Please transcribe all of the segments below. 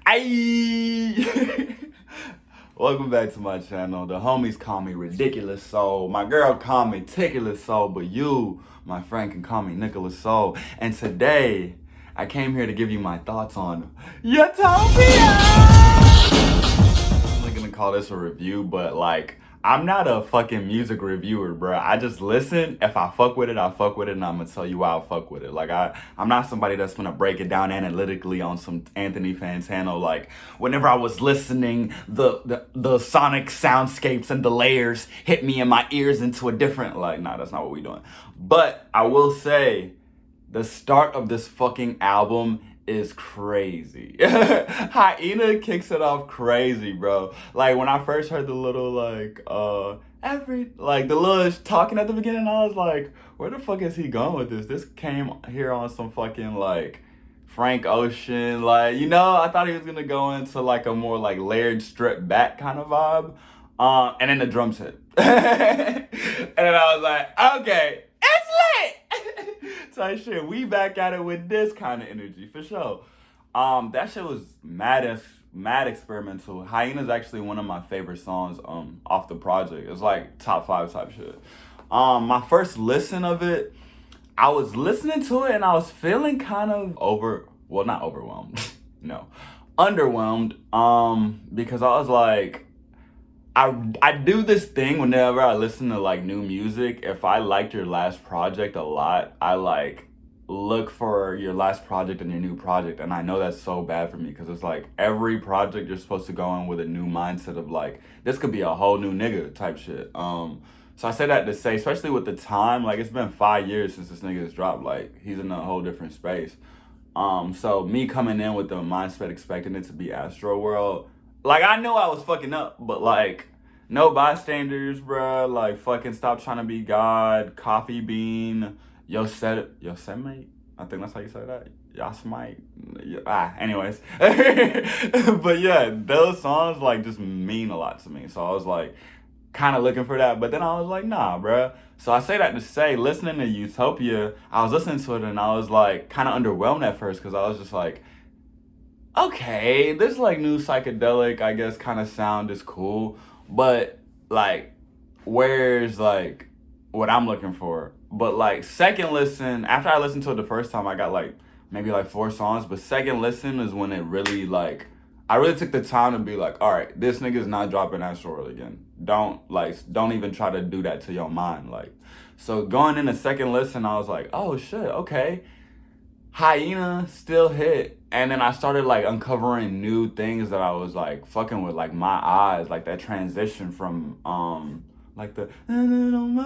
Ayy! Welcome back to my channel. The homies call me Ridiculous Soul. My girl call me Ticulous Soul, but you, my friend, can call me Nicholas Soul. And today, I came here to give you my thoughts on Utopia! I'm not gonna call this a review, but like, I'm not a fucking music reviewer, bro. I just listen. If I fuck with it, I fuck with it, and I'm gonna tell you why I fuck with it. Like, I'm not somebody that's gonna break it down analytically on some Anthony Fantano. Like, whenever I was listening, the sonic soundscapes and the layers hit me in my ears into a different, like, nah, that's not what we doing. But I will say, the start of this fucking album is crazy. Hyena kicks it off crazy, bro. Like, when I first heard the little, like, the little talking at the beginning, I was like, where the fuck is he going with this? This came here on some fucking, like, Frank Ocean, like, you know, I thought he was gonna go into, like, a more, like, layered, stripped back kind of vibe. And then the drums hit. And then I was like, okay, it's lit! Type shit. We back at it with this kind of energy, for sure. That shit was mad experimental. Hyena's actually one of my favorite songs off the project. It's like top 5 type shit. My first listen of it, I was listening to it and I was feeling kind of not overwhelmed. No. Underwhelmed. Because I was like, I do this thing whenever I listen to like new music. If I liked your last project a lot, I like look for your last project and your new project. And I know that's so bad for me because it's like every project you're supposed to go in with a new mindset of like, this could be a whole new nigga type shit. So I say that to say, especially with the time, like it's been 5 years since this nigga has dropped. Like he's in a whole different space. So me coming in with the mindset expecting it to be Astro World, like, I knew I was fucking up, but, like, no bystanders, bruh. Like, fucking stop trying to be God. Coffee Bean. Yosemite? I think that's how you say that. Yosemite? Anyways. But, yeah, those songs, like, just mean a lot to me. So I was, like, kind of looking for that. But then I was like, nah, bruh. So I say that to say, listening to Utopia, I was listening to it and I was, like, kind of underwhelmed at first because I was just, like, okay, this like new psychedelic, I guess, kind of sound is cool, but like, where's like what I'm looking for? But like second listen, after I listened to it the first time, I got like maybe like 4 songs, but second listen is when it really like, I really took the time to be like, all right, this nigga's not dropping Astro World again. Don't even try to do that to your mind. Like, so going in the second listen, I was like, oh shit, okay. Hyena still hit, and then I started like uncovering new things that I was like fucking with, like My Eyes, like that transition from like the and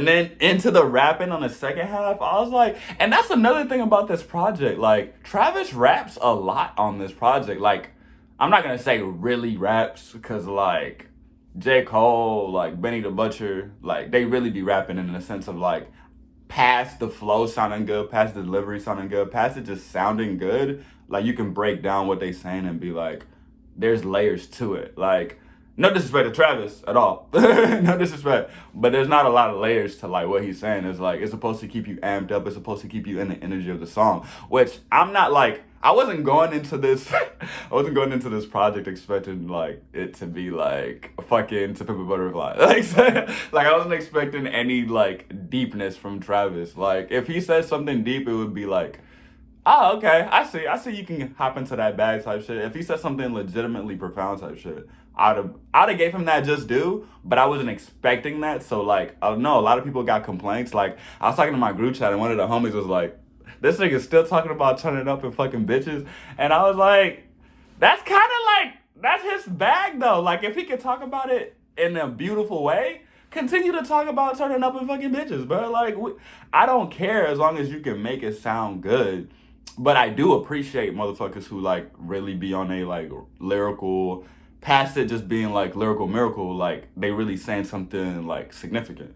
then into the rapping on the second half. I was like, and that's another thing about this project, like Travis raps a lot on this project. Like, I'm not gonna say really raps because like J. Cole, like Benny the Butcher, like they really be rapping in the sense of like past the flow sounding good, past the delivery sounding good, past it just sounding good, like you can break down what they saying and be like, there's layers to it. Like, no disrespect to Travis at all. No disrespect. But there's not a lot of layers to like what he's saying. It's like, it's supposed to keep you amped up. It's supposed to keep you in the energy of the song. Which I'm not like, I wasn't going into this project expecting like it to be like fucking To Pimp a Butterfly. Like I wasn't expecting any like deepness from Travis. Like if he said something deep, it would be like, oh, okay, I see you can hop into that bag type shit. If he said something legitimately profound type shit, I'd have gave him that just due, but I wasn't expecting that. So like, I know a lot of people got complaints. Like I was talking to my group chat and one of the homies was like, this nigga's still talking about turning up and fucking bitches. And I was like, that's kind of like, that's his bag though. Like if he could talk about it in a beautiful way, continue to talk about turning up and fucking bitches, bro. Like, I don't care as long as you can make it sound good. But I do appreciate motherfuckers who like really be on a like lyrical, past it just being like lyrical miracle, like they really saying something like significant.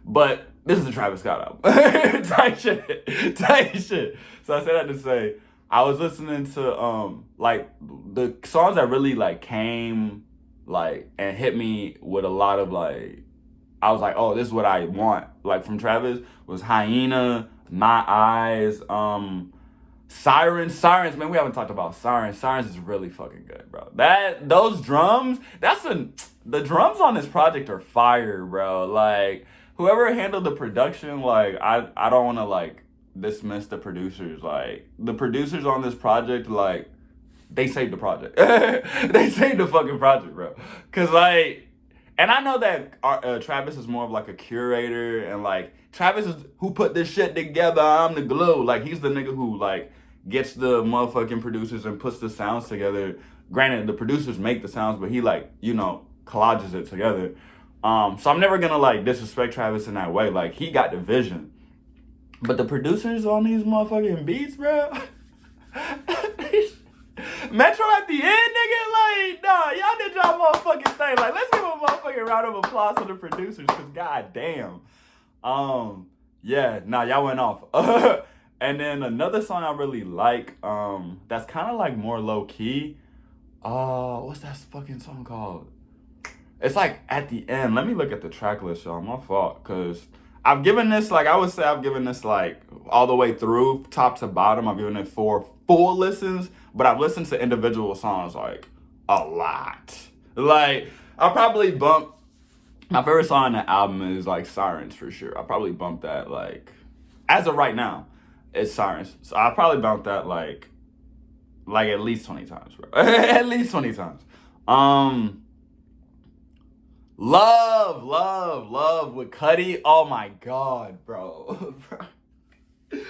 But this is a Travis Scott album. Type shit. So I say that to say, I was listening to like the songs that really like came like and hit me with a lot of like, I was like, oh, this is what I want. Like from Travis was Hyena, My Eyes, Sirens, man, we haven't talked about Sirens. Sirens is really fucking good, bro. Those drums, the drums on this project are fire, bro. Like, whoever handled the production, like, I don't want to, like, dismiss the producers. Like, the producers on this project, like, they saved the project. They saved the fucking project, bro. Cause like, and I know that Travis is more of like a curator, and like Travis is who put this shit together. I'm the glue. Like, he's the nigga who like gets the motherfucking producers and puts the sounds together. Granted, the producers make the sounds, but he like, you know, collages it together. So I'm never gonna like disrespect Travis in that way. Like, he got the vision, but the producers on these motherfucking beats, bro. Metro at the end, nigga, like, nah, y'all did y'all motherfucking thing. Like, let's give a motherfucking round of applause to the producers, cause goddamn. Yeah, nah, y'all went off. And then another song I really like, that's kind of like more low key. What's that fucking song called? It's like at the end. Let me look at the track list, y'all. My fault, cause I've given this, like, I would say I've given this like all the way through, top to bottom. I've given it 4 full listens, but I've listened to individual songs like a lot. Like, I'll probably bump, my favorite song on the album is like Sirens for sure. I'll probably bump that, like, as of right now, it's Sirens. So I'll probably bump that like at least 20 times, bro. At least 20 times. Love with Cudi. Oh my god, bro. But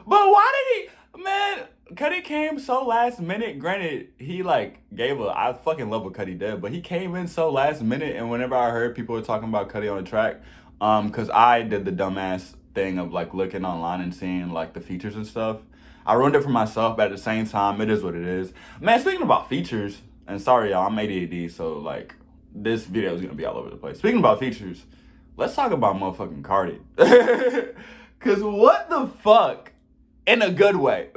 why did he, man, Cudi came so last minute. Granted, he like I fucking love what Cudi did, but he came in so last minute, and whenever I heard people were talking about Cudi on the track, cause I did the dumbass thing of like looking online and seeing like the features and stuff. I ruined it for myself, but at the same time, it is what it is. Man, speaking about features, and sorry y'all, I'm ADHD, so like, this video is gonna be all over the place. Speaking about features, let's talk about motherfucking Cardi. Cause what the fuck? In a good way.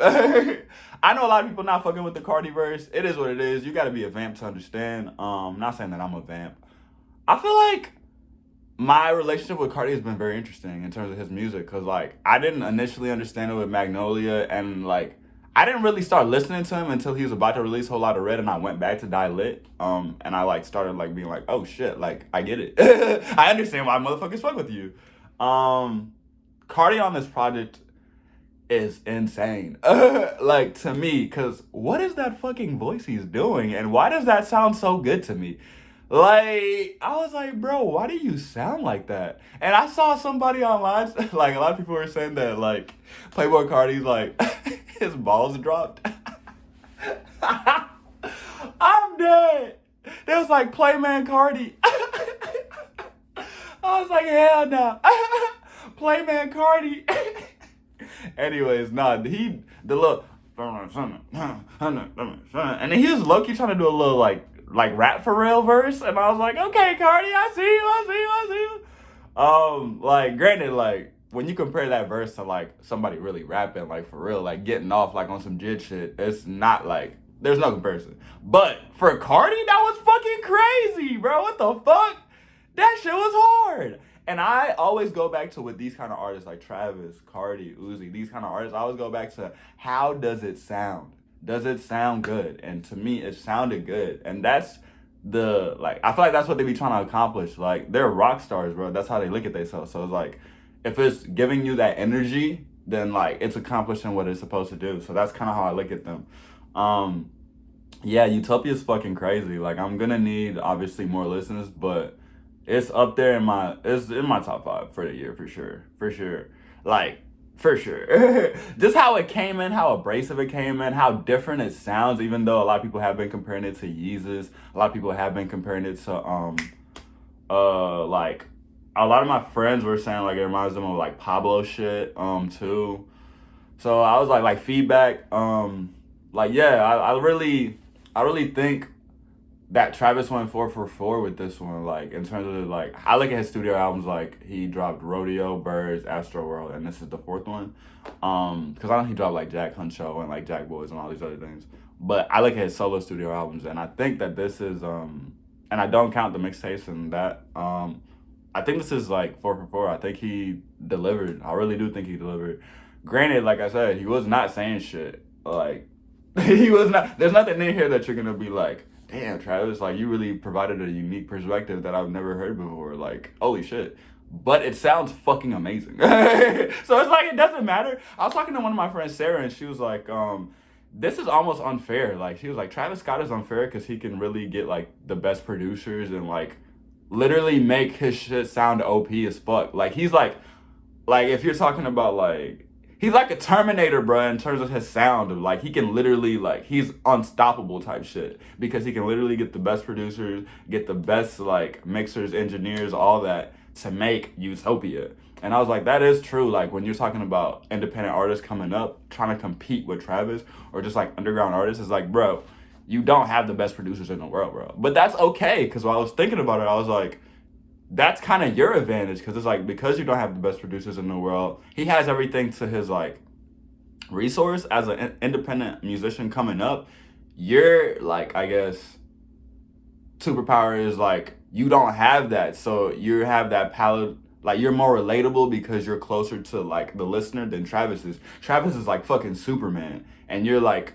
I know a lot of people not fucking with the Cardi verse. It is what it is. You gotta be a vamp to understand. Not saying that I'm a vamp. I feel like my relationship with Cardi has been very interesting in terms of his music. Cause like, I didn't initially understand it with Magnolia, and like, I didn't really start listening to him until he was about to release Whole Lotta Red, and I went back to Die Lit. And I like started like being like, oh shit, like I get it. I understand why motherfuckers fuck with you. Cardi on this project is insane. Like, to me, cause what is that fucking voice he's doing, and why does that sound so good to me? Like, I was like, bro, why do you sound like that? And I saw somebody online, like, a lot of people were saying that, like, Playboy Cardi's, like, his balls dropped. I'm dead. They was like, Playman Cardi. I was like, hell no. Playman Cardi. Anyways, nah, the little, and then he was low-key trying to do a little, like rap for real verse, and I was like, okay, Cardi, I see you. Like, granted, like, when you compare that verse to, like, somebody really rapping, like, for real, like, getting off, like, on some jit shit, it's not, like, there's no comparison. But for Cardi, that was fucking crazy, bro. What the fuck? That shit was hard. And I always go back to, with these kind of artists, like Travis, Cardi, Uzi, these kind of artists, I always go back to, how does it sound? Does it sound good? And to me, it sounded good. And that's like, I feel like that's what they be trying to accomplish. Like, they're rock stars, bro. That's how they look at themselves. So it's like, if it's giving you that energy, then like, it's accomplishing what it's supposed to do. So that's kind of how I look at them. Yeah, Utopia is fucking crazy. Like, I'm gonna need, obviously, more listeners, but it's up there it's in my top 5 for the year, for sure. Like, for sure. Just how it came in, how abrasive it came in, how different it sounds, even though a lot of people have been comparing it to Yeezus. A lot of people have been comparing it to, like, a lot of my friends were saying, like, it reminds them of, like, Pablo shit, too. So I was like feedback, like, yeah, I really think that Travis went 4 for 4 with this one, like, in terms of, like, I look at his studio albums, like, he dropped Rodeo, Birds, Astro World, and this is the 4th one, because I know he dropped, like, Jack Hunt Show and, like, Jack Boys and all these other things, but I look at his solo studio albums, and I think that this is, and I don't count the mixtapes and that, I think this is, like, 4 for 4, I think he delivered, I really do think he delivered. Granted, like I said, he was not saying shit Like, he was not, there's nothing in here that you're gonna be like, damn, Travis, like, you really provided a unique perspective that I've never heard before. Like, holy shit. But it sounds fucking amazing. So it's like, it doesn't matter. I was talking to one of my friends, Sarah, and she was like, this is almost unfair. Like, she was like, Travis Scott is unfair because he can really get, like, the best producers and, like, literally make his shit sound OP as fuck. Like, he's like, if you're talking about, like, he's like a Terminator, bro, in terms of his sound. Like, he can literally, like, he's unstoppable type shit. Because he can literally get the best producers, get the best, like, mixers, engineers, all that to make Utopia. And I was like, that is true. Like, when you're talking about independent artists coming up, trying to compete with Travis, or just, like, underground artists, it's like, bro, you don't have the best producers in the world, bro. But that's okay, because while I was thinking about it, I was like, that's kind of your advantage, because it's like, because you don't have the best producers in the world, he has everything to his, like, resource as an independent musician coming up. You're, like, I guess, superpower is, like, you don't have that, so you have that palette, like, you're more relatable because you're closer to, like, the listener than Travis is. Travis is, like, fucking Superman, and you're, like,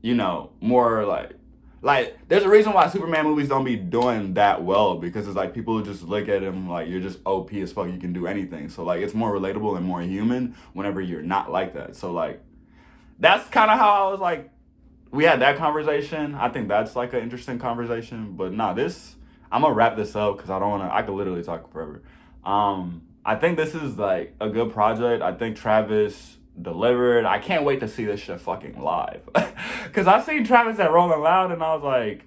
you know, more, like, there's a reason why Superman movies don't be doing that well, because it's like, people just look at him like, you're just OP as fuck, you can do anything. So, like, it's more relatable and more human whenever you're not like that. So, like, that's kind of how I was like, we had that conversation. I think that's, like, an interesting conversation. But nah, I'm gonna wrap this up because I could literally talk forever. I think this is, like, a good project. I think Travis delivered. I can't wait to see this shit fucking live. Because I seen Travis at Rolling Loud and I was like,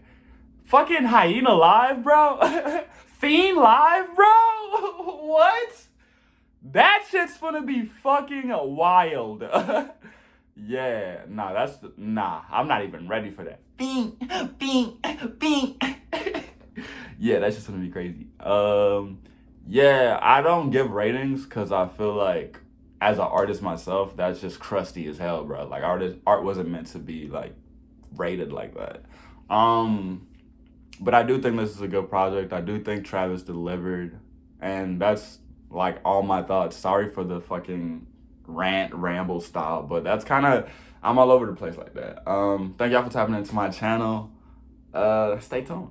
fucking Hyena live, bro? Fiend live, bro? What? That shit's gonna be fucking wild. Yeah, nah, I'm not even ready for that. Bing, bing, bing. Yeah, that's just gonna be crazy. Yeah, I don't give ratings because I feel like, as an artist myself, that's just crusty as hell, bro. Like, art wasn't meant to be, like, rated like that. But I do think this is a good project. I do think Travis delivered, and that's, like, all my thoughts. Sorry for the fucking rant, ramble style, but that's kind of, I'm all over the place like that. Thank y'all for tapping into my channel. Stay tuned.